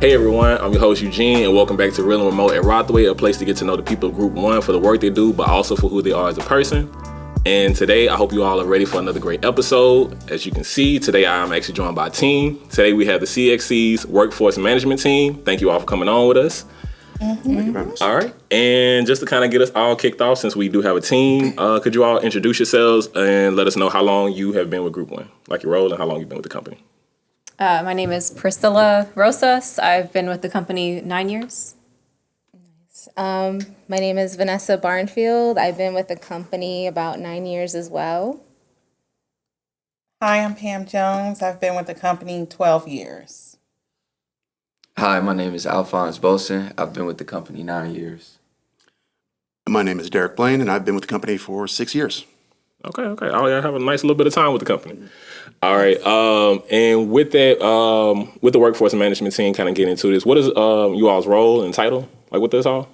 Hey everyone, I'm your host Eugene, and welcome back to Real and Remote at Rothway, a place to get to know the people of Group 1 for the work they do, but also for who they are as a person. And today, I hope you all are ready for another great episode. As you can see, today I'm actually joined by a team. Today we have the CXC's Workforce Management Team. Thank you all for coming on with us. Thank you very much. All right, and just to kind of get us all kicked off, since we do have a team, could you all introduce yourselves and let us know how long you have been with Group 1, like your role and how long you've been with the company? My name is Priscilla Rosas. I've been with the company 9 years. My name is Vanessa Barnfield. I've been with the company about 9 years as well. Hi, I'm Pam Jones. I've been with the company 12 years. Hi, my name is Alphonse Bowlson. I've been with the company 9 years. My name is Derek Blaine, and I've been with the company for 6 years. Okay. Oh, yeah, I have a nice little bit of time with the company. All right, and with that, with the workforce management team, kind of getting into this, what is you all's role and title? Like with this all?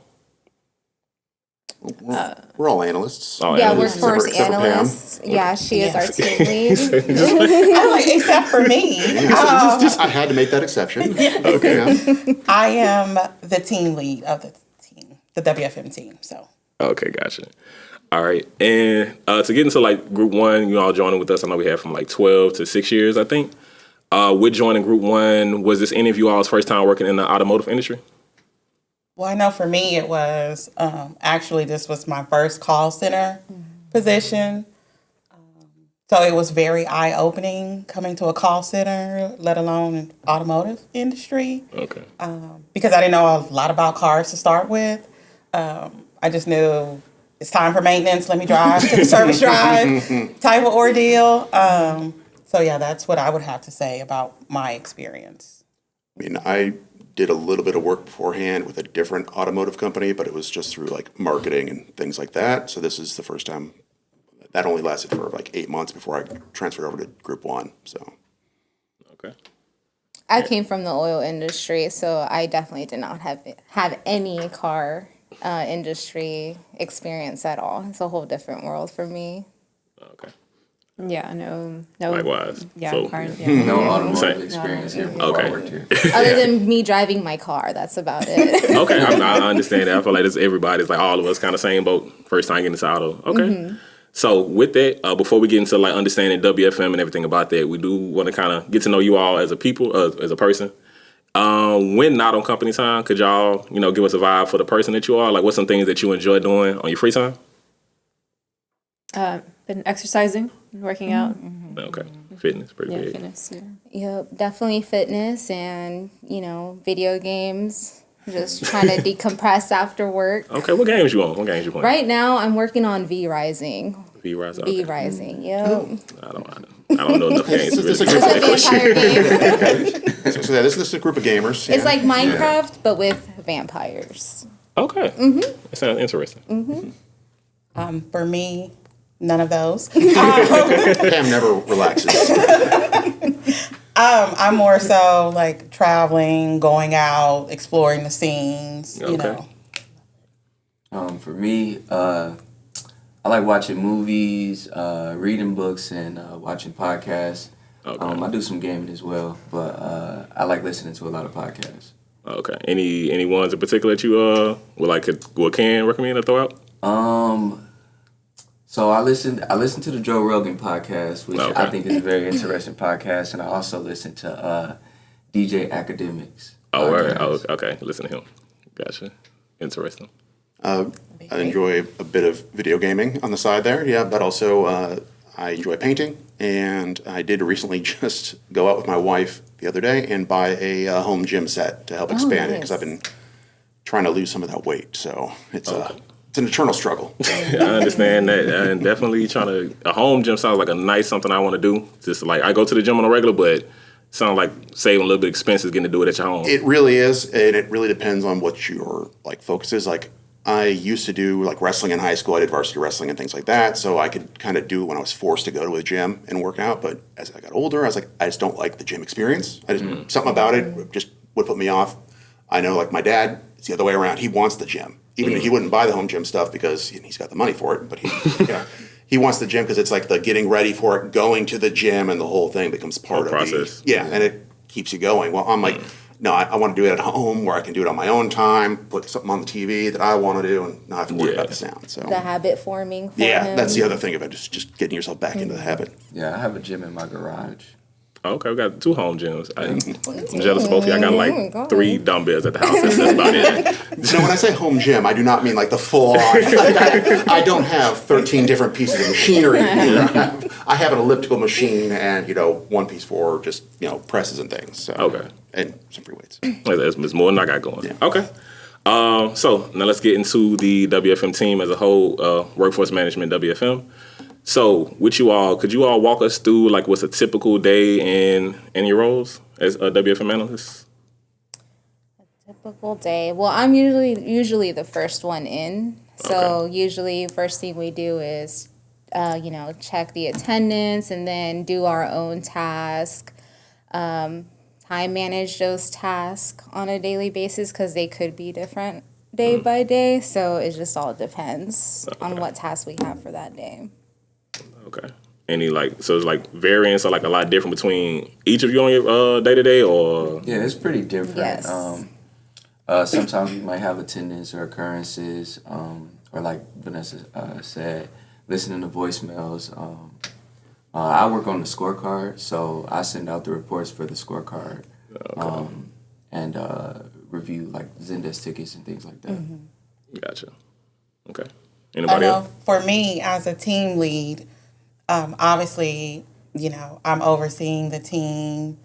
We're all analysts. Analysts. Workforce Except for Pam. analysts. Yeah, she is our team lead. I'm like, except for me. I had to make that exception. Okay. Yeah. I am the team lead of the team, the WFM team. So. Okay, gotcha. All right, and to get into like Group 1, you all joining with us. I know we have from like 12 to 6 years, I think. With joining Group 1, was this any of you all's first time working in the automotive industry? Well, I know for me it was actually this was my first call center position. So it was very eye-opening coming to a call center, let alone an automotive industry. Okay. Because I didn't know a lot about cars to start with. I just knew it's time for maintenance. Let me drive to the service drive type of ordeal. So yeah, that's what I would have to say about my experience. I mean, I did a little bit of work beforehand with a different automotive company, but it was just through like marketing and things like that. So this is the first time. That only lasted for like 8 months before I transferred over to Group 1. So. Okay. I came from the oil industry, so I definitely did not have any car industry experience at all. It's a whole different world for me. Okay. Yeah, no. Likewise. Yeah, So- No automotive experience here before I worked here. Other than me driving my car, that's about it. Okay, I understand that. I feel like it's everybody's like all of us kind of same boat. First time getting into auto. Okay. So with that, before we get into like understanding WFM and everything about that, we do want to kind of get to know you all as a people, as a person. When not on company time, could y'all, give us a vibe for the person that you are? Like, what's some things that you enjoy doing on your free time? Been exercising, working out. Okay, fitness, pretty Yeah, big. fitness. Yeah. Yep, definitely fitness and, video games. Just trying to decompress after work. Okay, what games you on? What games you playing? Right now, I'm working on V Rising. V-Rise. V Okay. Rising, yep. I don't know enough games to really It's a answer that question. Vampire game. So yeah, this is a group of gamers. It's like Minecraft, but with vampires. Okay, that sounds interesting. For me, none of those. Pam never relaxes. I'm more so like traveling, going out, exploring the scenes, you Okay. know. For me, I like watching movies, reading books, and watching podcasts. Okay. I do some gaming as well, but I like listening to a lot of podcasts. Okay. Any ones in particular that you can recommend or throw out? So I listen to the Joe Rogan podcast, which Okay. I think is a very interesting podcast, and I also listen to DJ Academics. Oh, word. podcast. Oh, okay. Listen to him. Gotcha. Interesting. I enjoy a bit of video gaming on the side there, yeah, but also I enjoy painting, and I did recently just go out with my wife the other day and buy a home gym set to help expand it because nice. I've been trying to lose some of that weight, so it's an eternal struggle. Yeah, I understand that, and definitely a home gym sounds like a nice something I want to do. Just like I go to the gym on a regular, but it sounds like saving a little bit of expenses getting to do it at your home. It really is, and it really depends on what your like focus is. Like I used to do like wrestling in high school. I did varsity wrestling and things like that, so I could kind of do it when I was forced to go to a gym and work out. But as I got older, I was like, I just don't like the gym experience. Something about it just would put me off. I know, like my dad, it's the other way around. He wants the gym. Even he wouldn't buy the home gym stuff because he's got the money for it, but he wants the gym because it's like the getting ready for it, going to the gym, and the whole thing becomes part of process. and it keeps you going. Well, I'm like, no, I want to do it at home where I can do it on my own time, put something on the TV that I want to do and not have to worry about the sound. So The habit forming for yeah, him. that's the other thing about just getting yourself back into the habit. Yeah, I have a gym in my garage. Okay, we got 2 home gyms. I'm jealous of both of you. I got like 3 dumbbells at the house. That's about it. So when I say home gym, I do not mean like the full on. I don't have 13 different pieces of machinery here. I have an elliptical machine and, one piece for just, presses and things. So, Okay. And some free weights. It's more than I got going. Yeah. Okay. So now let's get into the WFM team as a whole, workforce management WFM. So could you all walk us through like what's a typical day in your roles as a WFM analyst? Typical day. Well, I'm usually the first one in. So Okay. usually first thing we do is, check the attendance and then do our own task. Time manage those tasks on a daily basis because they could be different day by day. So it just all depends on what tasks we have for that day. Okay. Any so it's like variance or like a lot different between each of you on your day to day or? Yeah, it's pretty different. Yes. Sometimes we might have attendance or occurrences, or like Vanessa said, listening to voicemails. I work on the scorecard, so I send out the reports for the scorecard, and review like Zendesk tickets and things like that. Gotcha. Okay. I Anybody know else? for me as a team lead, obviously, I'm overseeing the team.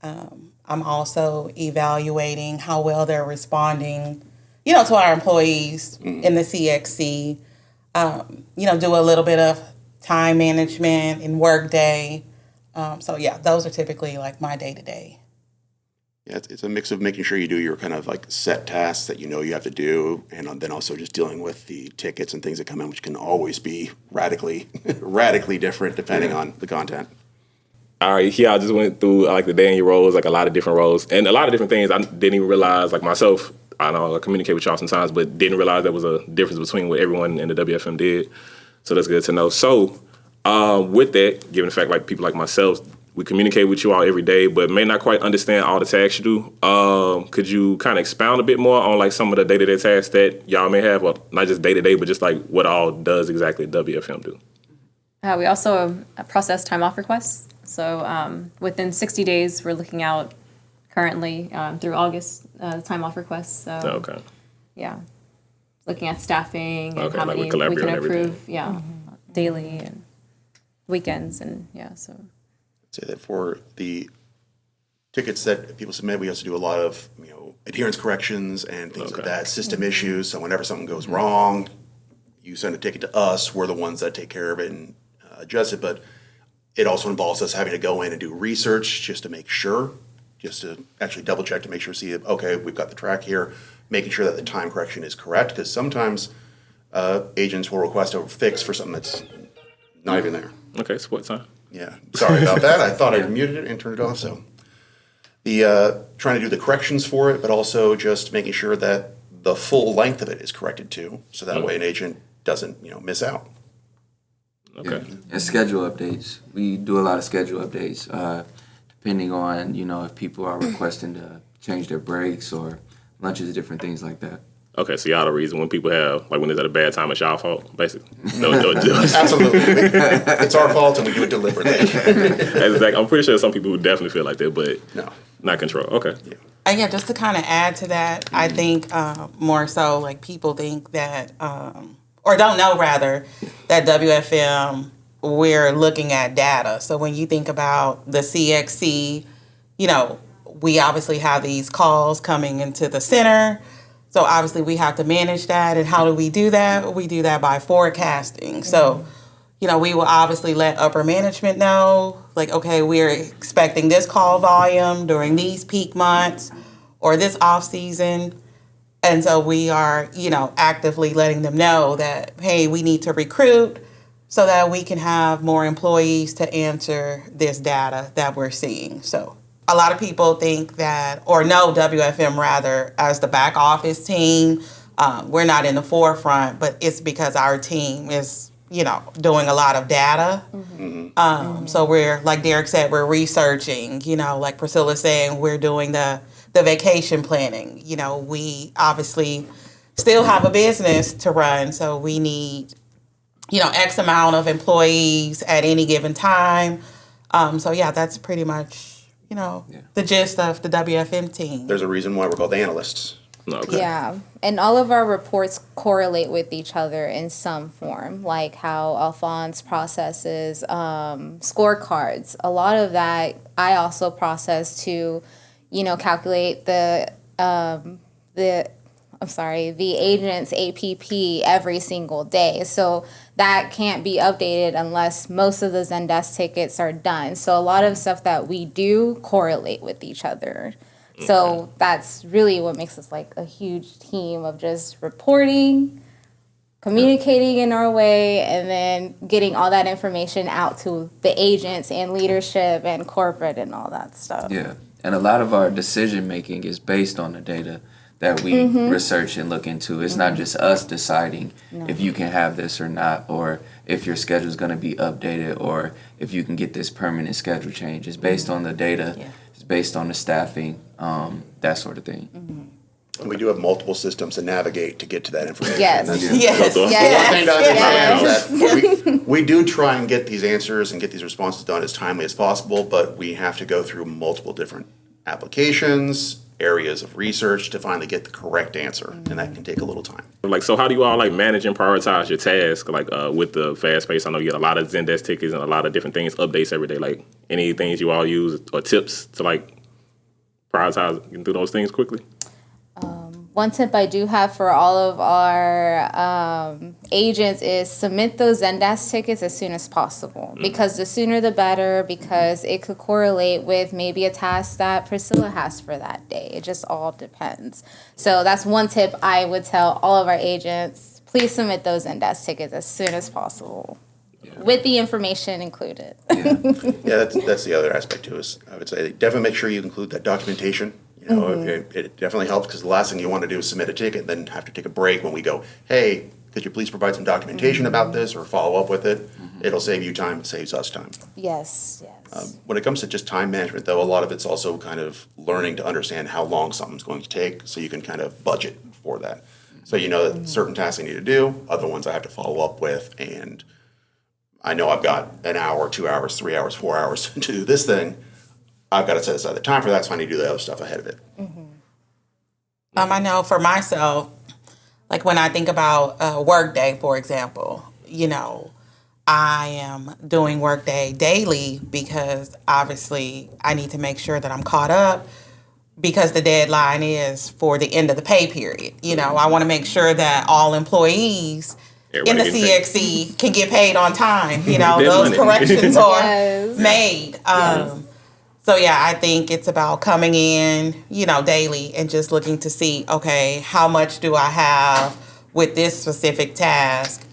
I'm also evaluating how well they're responding, to our employees in the CXC. Do a little bit of time management and workday. So yeah, those are typically like my day to day. Yeah, it's a mix of making sure you do your kind of like set tasks that you have to do, and then also just dealing with the tickets and things that come in, which can always be radically different depending on the content. All right, here I just went through like the day in your roles, like a lot of different roles and a lot of different things I didn't even realize, like myself, I know I communicate with y'all sometimes, but didn't realize there was a difference between what everyone in the WFM did. So that's good to know. So with that, given the fact like people like myself, we communicate with you all every day, but may not quite understand all the tasks you do. Could you kind of expound a bit more on like some of the day-to-day tasks that y'all may have, or not just day-to-day, but just like what all does exactly WFM do? We also process time off requests. So within 60 days, we're looking out currently through August time off requests. So Okay. yeah, looking at staffing and Okay, how like many with we can Calabria and everything. approve. Yeah, daily and weekends and yeah. So Say that for the tickets that people submit, we also do a lot of adherence corrections and things like that, system issues. So whenever something goes wrong, you send a ticket to us. We're the ones that take care of it and adjust it. But it also involves us having to go in and do research just to make sure, just to actually double check to make sure, see, okay, we've got the track here, making sure that the time correction is correct. Because sometimes agents will request a fix for something that's not even there. Okay, so what time? Yeah, sorry about that. I thought I muted it and turned it off. So the trying to do the corrections for it, but also just making sure that the full length of it is corrected too, so that way an agent doesn't miss out. Okay. Yeah. And schedule updates. We do a lot of schedule updates, depending on if people are requesting to change their breaks or lunches, different things like that. Okay, so y'all the reason when people have, like when it's at a bad time, it's y'all fault, basically. No, Absolutely, it's our fault and we do it deliberately. I'm pretty sure some people would definitely feel like that, but No. not control. Okay. Yeah. And yeah, just to kind of add to that, I think more so like people think that, or don't know rather, that WFM, we're looking at data. So when you think about the CXC, we obviously have these calls coming into the center. So obviously we have to manage that. And how do we do that? We do that by forecasting. So, we will obviously let upper management know, like, okay, we're expecting this call volume during these peak months or this off season. And so we are, actively letting them know that, hey, we need to recruit so that we can have more employees to answer this data that we're seeing. So a lot of people think that, or know WFM rather, as the back office team. We're not in the forefront, but it's because our team is, doing a lot of data. So we're, like Derek said, we're researching, like Priscilla saying, we're doing the the vacation planning. We obviously still have a business to run, so we need, X amount of employees at any given time. So yeah, that's pretty much, the gist of the WFM team. There's a reason why we're called analysts. Okay. Yeah, and all of our reports correlate with each other in some form, like how Alphonse processes scorecards. A lot of that I also process to, calculate the agent's APP every single day. So that can't be updated unless most of the Zendesk tickets are done. So a lot of stuff that we do correlate with each other. So that's really what makes us like a huge team of just reporting, communicating in our way, and then getting all that information out to the agents and leadership and corporate and all that stuff. Yeah, and a lot of our decision making is based on the data that we research and look into. It's not just us deciding if you can have this or not, or if your schedule is going to be updated, or if you can get this permanent schedule change. It's based on the data. Yeah. It's based on the staffing, that sort of thing. And we do have multiple systems to navigate to get to that information. Yes. Yes. One thing to understand is that we do try and get these answers and get these responses done as timely as possible, but we have to go through multiple different applications, areas of research to finally get the correct answer, and that can take a little time. So how do you all manage and prioritize your tasks with the fast pace? I know you get a lot of Zendesk tickets and a lot of different things, updates every day. Any things you all use or tips to prioritize and do those things quickly? One tip I do have for all of our agents is submit those Zendesk tickets as soon as possible, because the sooner the better, because it could correlate with maybe a task that Priscilla has for that day. It just all depends. So that's one tip I would tell all of our agents. Please submit those Zendesk tickets as soon as possible, with the information included. Yeah, that's the other aspect too. Is I would say definitely make sure you include that documentation. It definitely helps, because the last thing you want to do is submit a ticket and then have to take a break when we go, hey, could you please provide some documentation about this or follow up with it? It'll save you time, it saves us time. Yes. When it comes to just time management, though, a lot of it's also kind of learning to understand how long something's going to take, so you can kind of budget for that. So you know that certain tasks I need to do, other ones I have to follow up with, and I know I've got an hour, 2 hours, 3 hours, 4 hours to do this thing. I've got to set aside the time for that, so I need to do the other stuff ahead of it. I know for myself, when I think about Workday, for example, I am doing Workday daily because obviously I need to make sure that I'm caught up, because the deadline is for the end of the pay period. I want to make sure that all employees in the CXC can get paid on time. Those corrections are made. So yeah, I think it's about coming in, daily and just looking to see, okay, how much do I have with this specific task?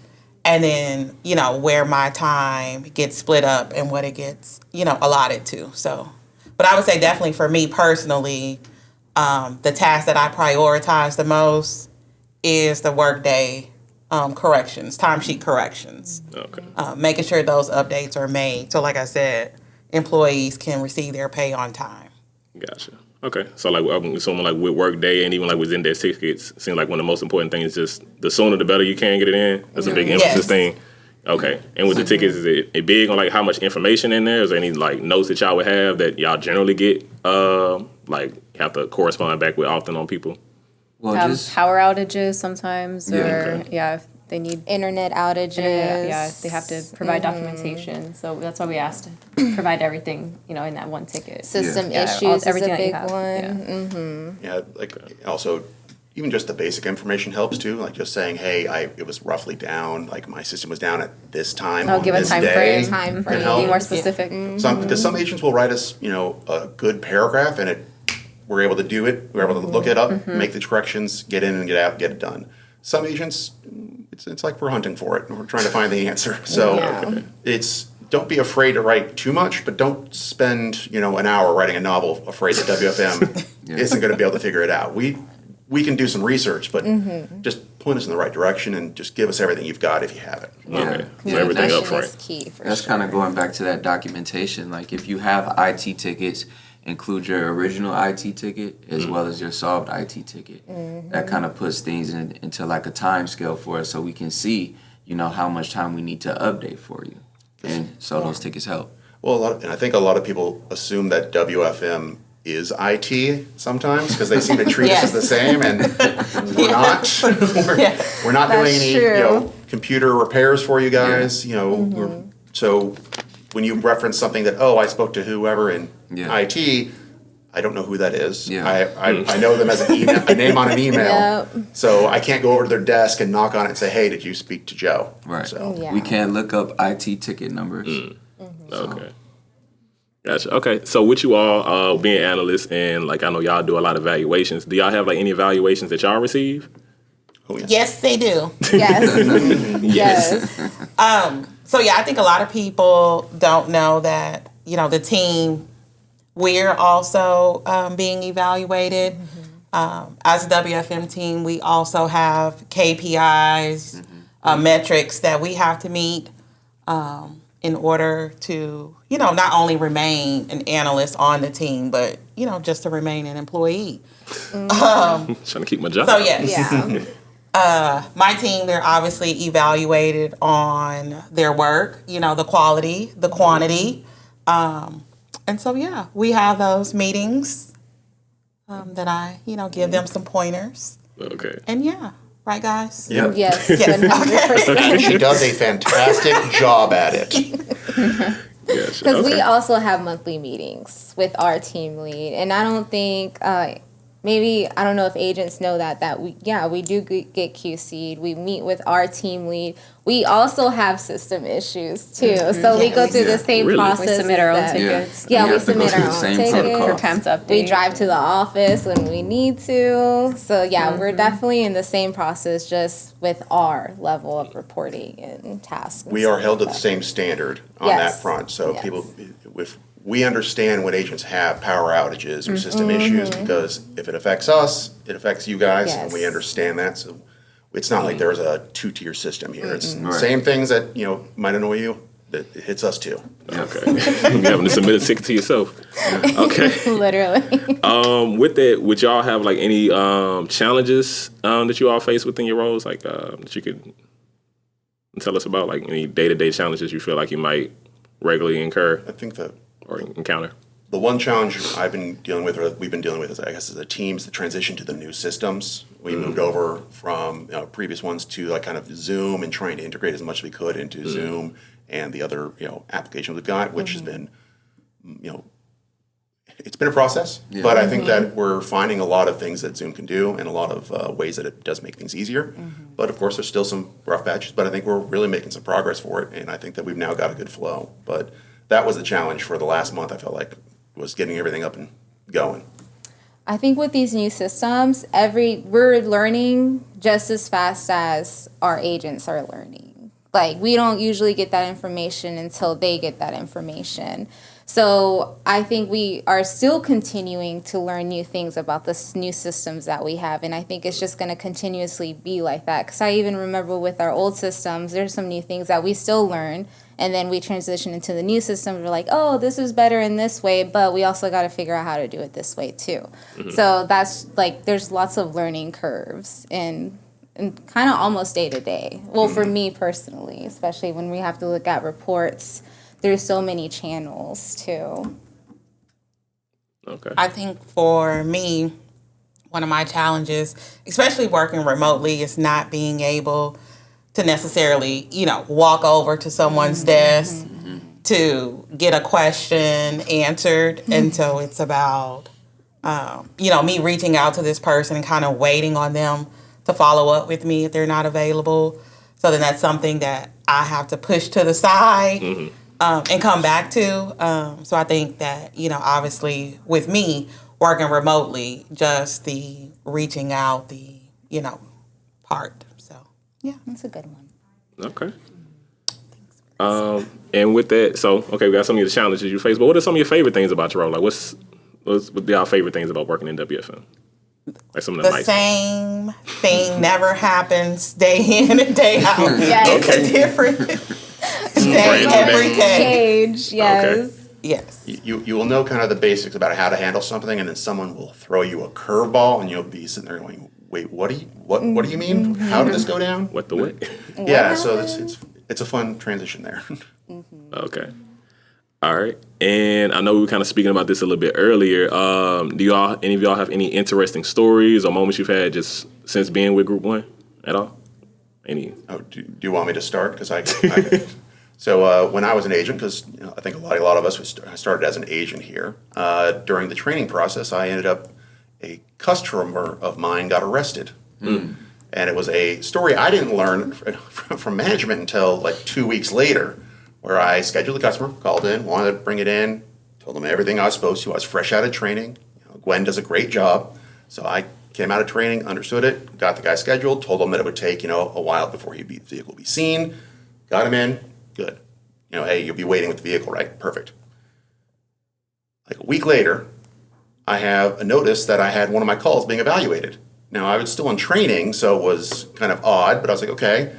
And then, where my time gets split up and what it gets, allotted to. So, but I would say definitely for me personally, the task that I prioritize the most is the Workday corrections, timesheet corrections. Okay. Making sure those updates are made. So like I said, employees can receive their pay on time. Gotcha. Okay. So I'm assuming with Workday and even with Zendesk tickets, it seems like one of the most important things is just the sooner the better you can get it in. That's a big emphasis thing. Okay. And with the tickets, is it big on how much information in there? Is there any notes that y'all would have that y'all generally get have to correspond back with often on people? Well, just power outages sometimes, if they need internet outages. They have to provide documentation. So that's why we asked to provide everything, in that one ticket. System issues everything is a big that one. Also, even just the basic information helps too. Just saying, hey, it was roughly down. My system was down at this time. I'll give a time day. frame. Can Be help. more specific. Because some agents will write us, a good paragraph, and we're able to do it. We're able to look it up, make the corrections, get in and get out, get it done. Some agents, it's like we're hunting for it, and we're trying to find the answer. So don't be afraid to write too much, but don't spend an hour writing a novel afraid that WFM isn't going to be able to figure it out. We can do some research, but just point us in the right direction and just give us everything you've got if you have it. Okay. So everything up front. Is key for that's kind of going back to that documentation. If you have IT tickets, include your original IT ticket as well as your solved IT ticket. That kind of puts things into like a time scale for us so we can see, how much time we need to update for you. And so those tickets help. Well, and I think a lot of people assume that WFM is IT sometimes because they seem to treat us as the same, and we're not. We're not doing any computer repairs for you guys. So when you reference something that I spoke to whoever in IT, I don't know who that is. I know them as a name on an email. So I can't go over to their desk and knock on it and say, hey, did you speak to Joe? Right. So we can't look up IT ticket numbers. Okay. Gotcha. Okay. So with you all being analysts and I know y'all do a lot of evaluations, do y'all have any evaluations that y'all receive? Oh, yeah. Yes, they do. Yes. Yes. So I think a lot of people don't know that, the team, we're also being evaluated. As a WFM team, we also have KPIs, metrics that we have to meet in order to, not only remain an analyst on the team, but, just to remain an employee. Trying to keep my job. So, yes. My team, they're obviously evaluated on their work, the quality, the quantity. And so, we have those meetings that I, give them some pointers. Okay. And right, guys? Yep. Yes. 100%. And she does a fantastic job at it. Because we also have monthly meetings with our team lead. And I don't think, I don't know if agents know that we do get QC'd. We meet with our team lead. We also have system issues too. So we go through the same process. We submit our own tickets. Yeah, we submit our own tickets. For Pam's update. We drive to the office when we need to. So we're definitely in the same process, just with our level of reporting and tasks. We are held to the same standard on that front. So people, if we understand when agents have power outages or system issues, because if it affects us, it affects you guys, and we understand that. So it's not like there's a two-tier system here. It's the same things that might annoy you that it hits us too. Okay. You're having to submit a ticket to yourself. Okay. Literally. With that, would y'all have any challenges that you all face within your roles, that you could tell us about, any day-to-day challenges you feel like you might regularly incur? I think that or encounter? the one challenge I've been dealing with, or we've been dealing with, is, I guess, as a team, is the transition to the new systems. We moved over from previous ones to kind of Zoom and trying to integrate as much as we could into Zoom and the other applications we've got, which has been it's been a process. But I think that we're finding a lot of things that Zoom can do and a lot of ways that it does make things easier. But of course, there's still some rough patches. But I think we're really making some progress for it, and I think that we've now got a good flow. But that was the challenge for the last month. I felt like was getting everything up and going. I think with these new systems, we're learning just as fast as our agents are learning. We don't usually get that information until they get that information. So I think we are still continuing to learn new things about the new systems that we have. And I think it's just going to continuously be like that. Because I even remember with our old systems, there's some new things that we still learn. And then we transition into the new system. We're like, oh, this is better in this way, but we also got to figure out how to do it this way too. So that's there's lots of learning curves and kind of almost day to day. Well, for me personally, especially when we have to look at reports, there's so many channels too. Okay. I think for me, one of my challenges, especially working remotely, is not being able to necessarily, walk over to someone's desk to get a question answered. And so it's about, me reaching out to this person and kind of waiting on them to follow up with me if they're not available. So then that's something that I have to push to the side and come back to. So I think that, obviously with me working remotely, just the reaching out, the, part. Yeah, that's a good one. Okay. And with that, we got some of the challenges you face, but what are some of your favorite things about your role? What are your favorite things about working in WFM? Some of the nice same thing never happens day in and day out. Yes. It's a different day every day. Change, yes. Yes. You will know kind of the basics about how to handle something, and then someone will throw you a curveball, and you'll be sitting there going, "Wait, what do you mean? How did this go down?" What the what? Yeah, so it's a fun transition there. Okay. All right. And I know we were kind of speaking about this a little bit earlier. Do any of y'all have any interesting stories or moments you've had just since being with Group 1 at all? Any? Oh, do you want me to start? Because So when I was an agent, because I think a lot of us started as an agent here. During the training process, I ended up a customer of mine got arrested, and it was a story I didn't learn from management until like 2 weeks later, where I scheduled the customer, called in, wanted to bring it in, told them everything I was supposed to. I was fresh out of training. Gwen does a great job, so I came out of training, understood it, got the guy scheduled, told him that it would take a while before the vehicle would be seen, got him in. Good. Hey, you'll be waiting with the vehicle, right? Perfect. Like a week later, I have a notice that I had one of my calls being evaluated. Now, I was still in training, so it was kind of odd, but I was like, okay.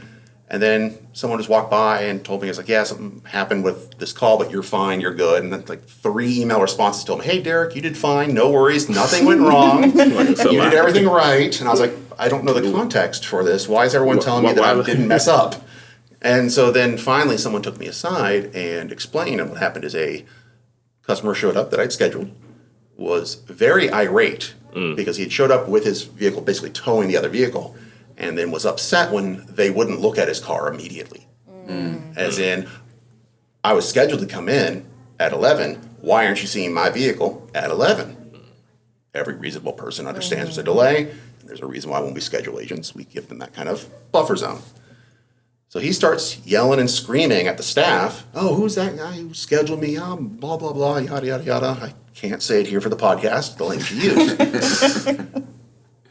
And then someone just walked by and told me, it's like, yeah, something happened with this call, but you're fine, you're good. And then like 3 email responses told me, hey, Derek, you did fine, no worries, nothing went wrong. You did everything right. And I was like, I don't know the context for this. Why is everyone telling me that I didn't mess up? And so then finally someone took me aside and explained, and what happened is a customer showed up that I'd scheduled, was very irate because he had showed up with his vehicle basically towing the other vehicle, and then was upset when they wouldn't look at his car immediately. As in, I was scheduled to come in at 11, why aren't you seeing my vehicle at 11? Every reasonable person understands there's a delay, and there's a reason why when we schedule agents, we give them that kind of buffer zone. So he starts yelling and screaming at the staff, oh, who's that guy who scheduled me? Blah, blah, blah, yada, yada, yada. I can't say it here for the podcast, the language you use.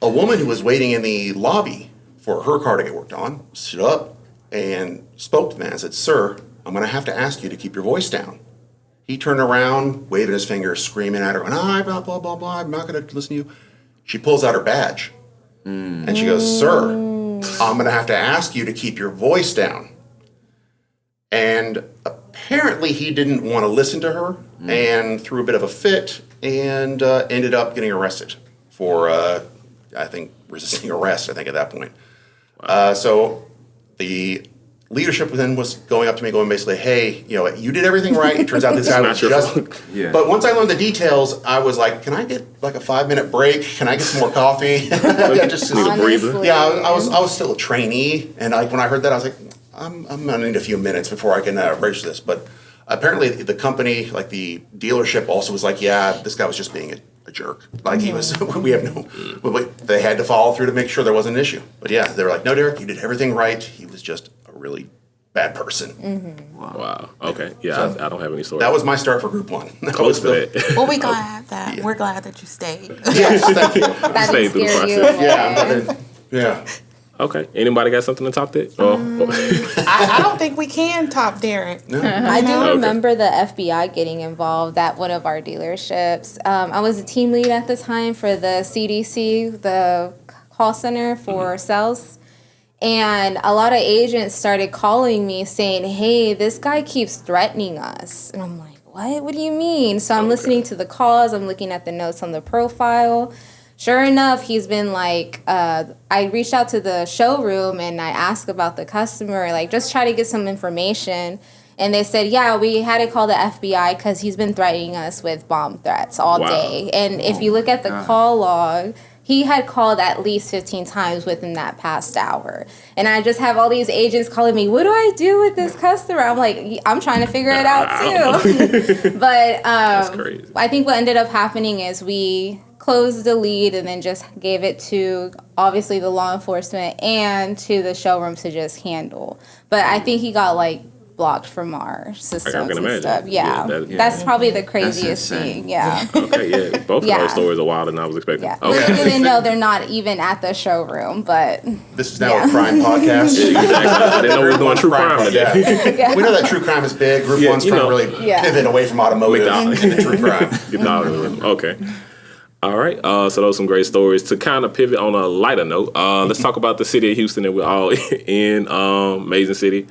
A woman who was waiting in the lobby for her car to get worked on stood up and spoke to the man and said, sir, I'm going to have to ask you to keep your voice down. He turned around, waving his finger, screaming at her, going, blah, blah, blah, blah, I'm not going to listen to you. She pulls out her badge, and she goes, sir, I'm going to have to ask you to keep your voice down. And apparently he didn't want to listen to her and threw a bit of a fit and ended up getting arrested for, I think, resisting arrest, I think, at that point. So the leadership then was going up to me going basically, hey, you did everything right. It turns out this guy was just... Yeah. But once I learned the details, I was like, can I get like a 5-minute break? Can I get some more coffee? Just need a breather. Yeah, I was still a trainee, and when I heard that, I was like, I'm gonna need a few minutes before I can register this. But apparently, the company, like the dealership, also was like, yeah, this guy was just being a jerk. Like he was. They had to follow through to make sure there wasn't an issue. But yeah, they were like, no, Derek, you did everything right. He was just a really bad person. Wow. Okay. Yeah, I don't have any stories. That was my start for Group 1. Close to that. Well, we're glad that we're glad that you stayed. Yes, thank you. That Stayed through the didn't scare you process. away. Yeah. Okay. Anybody got something to top that? I don't think we can top Derek. No. I do remember the FBI getting involved at one of our dealerships. I was a team lead at the time for the CDC, the call center for sales. And a lot of agents started calling me saying, hey, this guy keeps threatening us. And I'm like, what? What do you mean? So I'm listening to the calls. I'm looking at the notes on the profile. Sure enough, he's been like, I reached out to the showroom and I asked about the customer, like just try to get some information. And they said, yeah, we had to call the FBI because he's been threatening us with bomb threats all day. And if you look at the call log, he had called at least 15 times within that past hour. And I just have all these agents calling me, what do I do with this customer? I'm like, I'm trying to figure it out too. But I think what ended up happening is we closed the lead and then just gave it to, obviously, the law enforcement and to the showroom to just handle. But I think he got, like, blocked from our systems and stuff. Yeah. That's probably the craziest thing. Yeah. Okay, yeah. Both of those stories are wilder than I was expecting. Yeah. Okay. Even though they're not even at the showroom, but... This is now a crime podcast. Yeah, exactly. I didn't know we were doing true crime today. Yeah. We know that true crime is big. Group 1's trying to really pivot away from automotive into true crime. Okay. All right. So those are some great stories. To kind of pivot on a lighter note, let's talk about the city of Houston that we're all in. Amazing city.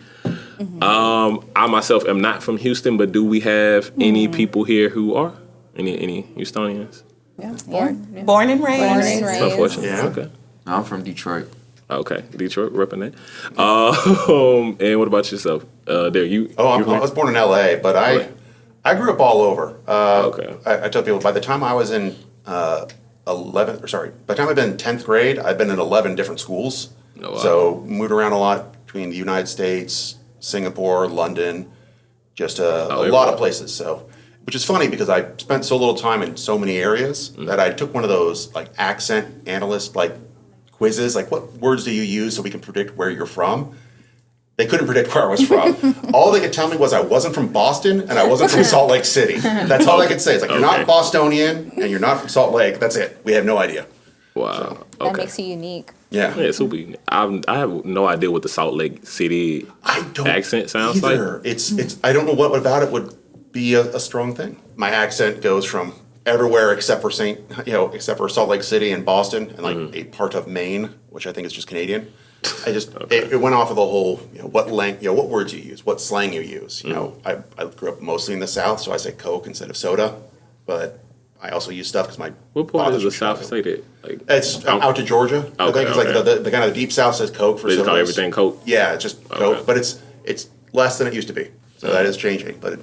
I myself am not from Houston, but do we have any people here who are? Any Houstonians? Yeah. Born and raised. Born and It's unfortunate. Yeah. Okay. I'm from Detroit. Okay. Detroit, repping that. And what about yourself? There, you. Oh, you I was born in L.A., but I grew up all over. Okay. I tell people by the time I was in by the time I've been in 10th grade, I've been in 11 different schools. Oh, wow. So moved around a lot between the United States, Singapore, London, just a lot of places. So, which is funny because I spent so little time in so many areas that I took one of those like accent analyst like quizzes, like what words do you use so we can predict where you're from? They couldn't predict where I was from. All they could tell me was I wasn't from Boston and I wasn't from Salt Lake City. That's all I could say. It's like, you're not Bostonian and you're not from Salt Lake. That's it. We have no idea. Wow. That Okay. makes you unique. Yeah. Yeah, super. I have no idea what the Salt Lake City I don't accent sounds either. like. It's I don't know what about it would be a strong thing. My accent goes from everywhere except for Salt Lake City and Boston and like a part of Maine, which I think is just Canadian. I just it went off of the whole what words you use, what slang you use. I grew up mostly in the South, so I say Coke instead of soda, but I also use stuff because my What part father's of the from South Chicago. say that? Like, It's out to Georgia. I Okay, think it's like okay. the kind of the deep South says Coke for they just call sodas. everything Coke? Yeah, it's just Coke, Okay. but it's less than it used to be. So that is changing. But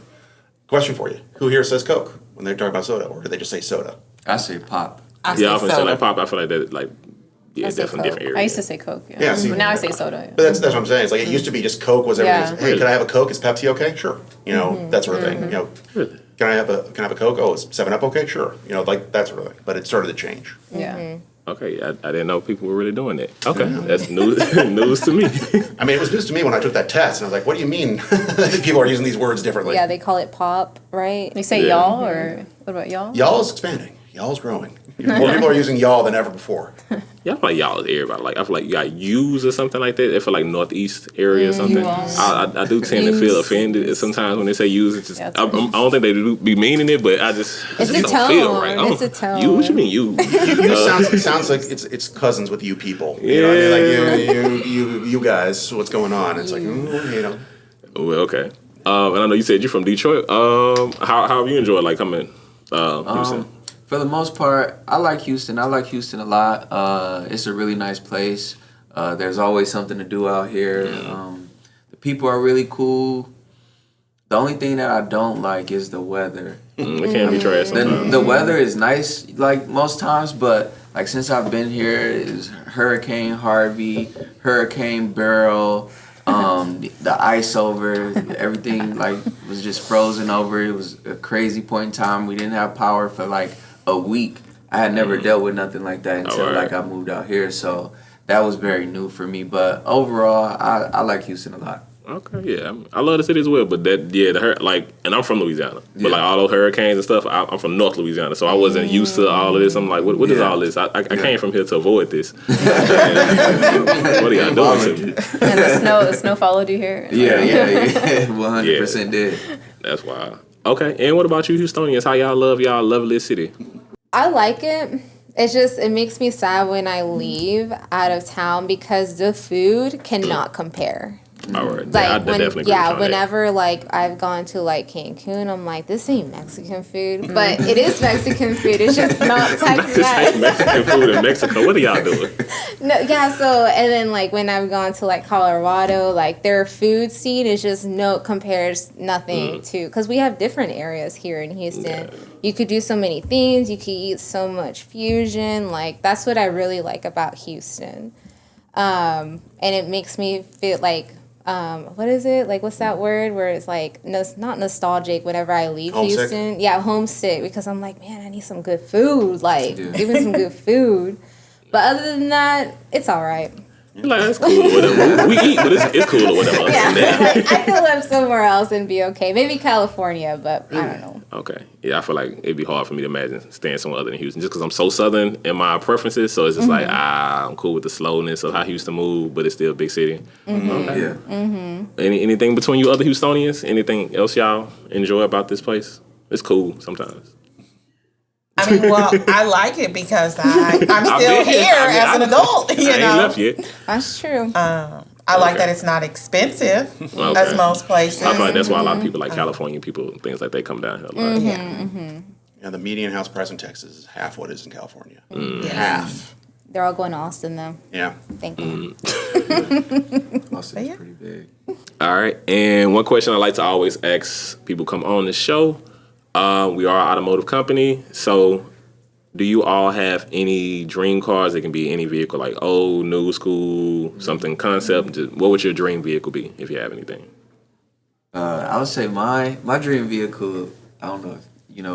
question for you: who here says Coke when they talk about soda, or do they just say soda? I say pop. I Yeah, I say often say soda. like pop. I feel like that like I say definitely different Coke. areas. I used to say Coke. Yeah. Yeah, see- But now I say soda. Yeah. But that's what I'm saying. It's like it used to be just Coke was everything. Yeah. Hey, can I have a Coke? Is Pepsi okay? Sure. That sort of thing. Really? Can I have a Coke? Oh, is 7-Up okay? Sure. Like that sort of thing. But it started to change. Yeah. Okay, I didn't know people were really doing that. Okay, that's news news to me. I mean, it was news to me when I took that test, and I was like, "What do you mean people are using these words differently?" Yeah, they call it pop, right? They say Yeah. y'all, or what about y'all? Y'all is expanding. Y'all is growing. More people are using y'all than ever before. Yeah, I feel like y'all is everybody. Like I feel like you got U's or something like that. I feel like Northeast area or something. I do tend to feel offended sometimes when they say U's. It's just Yeah, I don't think they do be meaning it, but I just It's it a just don't feel tone. right. It's a tone. You? What you mean you? You sounds like it's cousins with you people. You know what I mean? Like you guys, what's going on? It's like Well, okay. And I know you said you're from Detroit. How have you enjoyed like coming Houston? For the most part, I like Houston. I like Houston a lot. It's a really nice place. There's always something to do out here. The people are really cool. The only thing that I don't like is the weather. It can be trash sometimes. The weather is nice, like most times, but like since I've been here, is Hurricane Harvey, Hurricane Beryl, the ice over, everything like was just frozen over. It was a crazy point in time. We didn't have power for like a week. I had never dealt with nothing like that until like I moved out here, so that was very new for me. But overall, I like Houston a lot. Okay, yeah, I love the city as well, but and I'm from Louisiana, but like all those hurricanes and stuff, I'm from North Louisiana, so I wasn't used to all of this. I'm like, what is all this? I came from here to avoid this. What are y'all doing to me? And the snow followed you here. Yeah, 100% did. That's wild. Okay, and what about you Houstonians? How y'all love y'all lovely city? I like it. It makes me sad when I leave out of town because the food cannot compare. All right, Like I definitely agree with you on that. whenever like I've gone to like Cancun, I'm like, this ain't Mexican food, but it is Mexican food. It's just not This ain't Tex-Mex. Mexican food in Mexico. What are y'all doing? No, yeah. So and then like when I've gone to like Colorado, like their food scene is just compares nothing to because we have different areas here in Houston. You could do so many things. You could eat so much fusion. Like that's what I really like about Houston, and it makes me feel like. What is it? Like, what's that word where it's like, no, not nostalgic whenever I leave Homesick? Houston? Yeah, homesick because I'm like, man, I need some good food. Like, give me some good food. But other than that, it's all right. Like, it's cool or whatever. We eat, but it's cool or whatever. Yeah, Yeah. like, I could live somewhere else and be okay. Maybe California, but I don't know. Okay. Yeah, I feel like it'd be hard for me to imagine staying somewhere other than Houston just because I'm so southern in my preferences. So it's just like, I'm cool with the slowness of how Houston moved, but it's still a big city. Okay. Yeah. Anything between you other Houstonians? Anything else y'all enjoy about this place? It's cool sometimes. I mean, well, I like it because I'm still been here. here I mean, as an adult. I ain't left yet. That's true. I I like that it's not expensive as most places. I feel like that's why a lot of people like California people and things like that come down here. Like, Yeah, the median house price in Texas is half what it is in California. Yes. Half. They're all going to Austin though. Yeah. Thank God. Austin's pretty big. All right. And one question I like to always ask people come on the show. We are an automotive company. So do you all have any dream cars? It can be any vehicle, like old, new school, something concept. What would your dream vehicle be if you have anything? I would say my dream vehicle, I don't know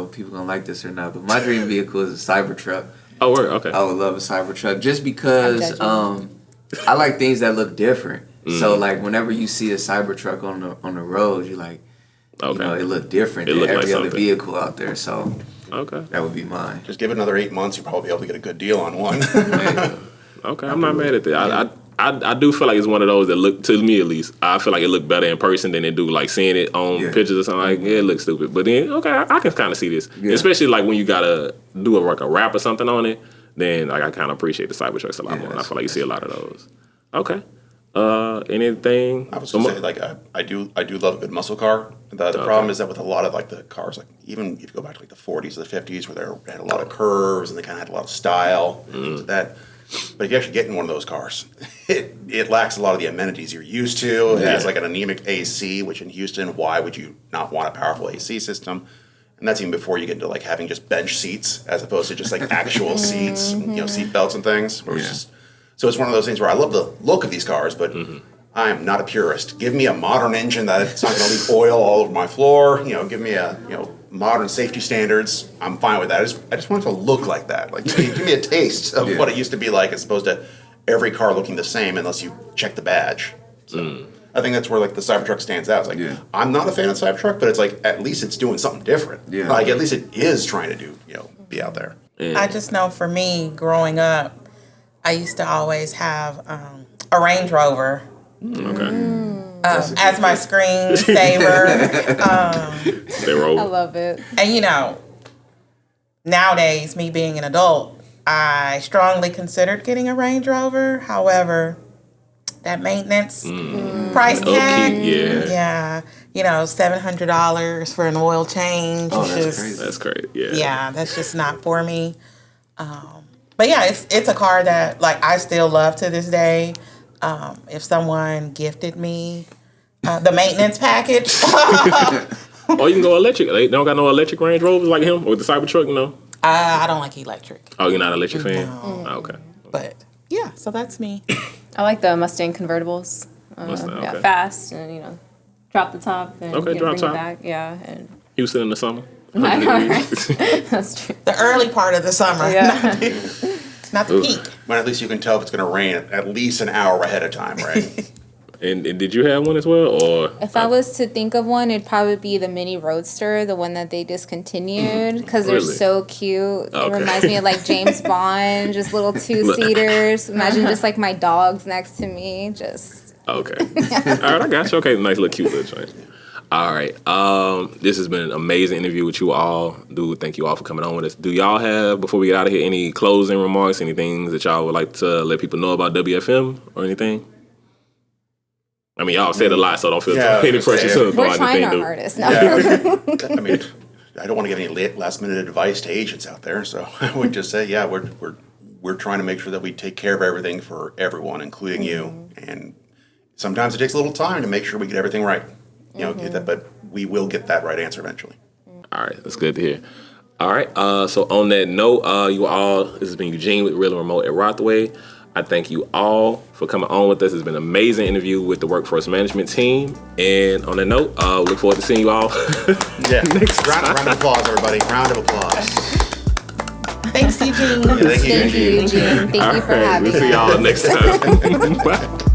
if people gonna like this or not, but my dream vehicle is a Cybertruck. Oh, word. Okay. I would love a Cybertruck just because I like things that look different. So like whenever you see a Cybertruck on the road, you're like, Okay. it look different It than look like every other something. vehicle out there. So Okay. that would be mine. Just give it another 8 months, you'll probably be able to get a good deal on one. Okay. I'm not mad at that. I do feel like it's one of those that look, to me at least, I feel like it look better in person than it do like seeing it on pictures or something. Like, yeah, it looks stupid. But then, okay, I can kind of see this. Yeah. Especially like when you gotta do a wrap or something on it, then like I kind of appreciate the Cybertrucks a lot more. And I feel like you see a lot of those. Okay. Anything? I was gonna say, like, I do love a good muscle car. The problem is that with a lot of like the cars, like even if you go back to like the 40s or the 50s, where they had a lot of curves and they kind of had a lot of style. So that, but if you actually get in one of those cars, it lacks a lot of the amenities you're used to. It has like an anemic AC, which in Houston, why would you not want a powerful AC system? And that's even before you get into like having just bench seats as opposed to just like actual seats, seat belts and things. Where it's just, so it's one of those things where I love the look of these cars, but I am not a purist. Give me a modern engine that it's not going to leak oil all over my floor. Give me a modern safety standards. I'm fine with that. I just want it to look like that. Like give me a taste of what it used to be like, as opposed to every car looking the same unless you check the badge. So I think that's where like the Cybertruck stands out. It's like I'm not a fan of Cybertruck, but it's like at least it's doing something different. Yeah. Like at least it is trying to do be out there. Yeah. I just know for me, growing up, I used to always have a Range Rover as my screensaver. I love it. And nowadays, me being an adult, I strongly considered getting a Range Rover. However, that maintenance price tag, $700 for an oil change. Oh, that's crazy. That's great. Yeah, that's just not for me. But yeah, it's a car that like I still love to this day. If someone gifted me the maintenance package, or you can go electric. They don't got no electric Range Rovers like him or the Cybertruck, I don't like electric. Oh, you're not an electric fan? No. Oh, okay. But yeah, so that's me. I like the Mustang convertibles. Mustang, okay. Fast and drop the top and Okay, drop bring top. it back. Yeah, and Houston in the summer. I know, right? That's true. The early part of the summer, Yeah. not the peak. But at least you can tell if it's going to rain at least an hour ahead of time, right? And did you have one as well, or? If I was to think of one, it'd probably be the Mini Roadster, the one that they discontinued, because they're Really? so cute. Okay. It reminds me of like James Bond, just little two-seaters. Imagine just like my dogs next to me, just. Okay. All right, I got you. Okay, nice little cute little joint. All right. This has been an amazing interview with you all. Thank you all for coming on with us. Do y'all have, before we get out of here, any closing remarks, any things that y'all would like to let people know about WFM or anything? I mean, y'all said a lot, so don't feel any pressure to throw We're trying anything. our hardest. No. Yeah. I mean, I don't want to give any last minute advice to agents out there, so I would just say, we're trying to make sure that we take care of everything for everyone, including you. And sometimes it takes a little time to make sure we get everything right. Get that, but we will get that right answer eventually. All right, that's good to hear. All right, so on that note, you all, this has been Eugene with Real and Remote at Rothway. I thank you all for coming on with us. It's been an amazing interview with the workforce management team. And on that note, look forward to seeing you all next round of applause, everybody. Round of applause. Thanks, Eugene. Thank you, Thank you, Eugene. Thank you for having We'll us. see y'all next time. Bye.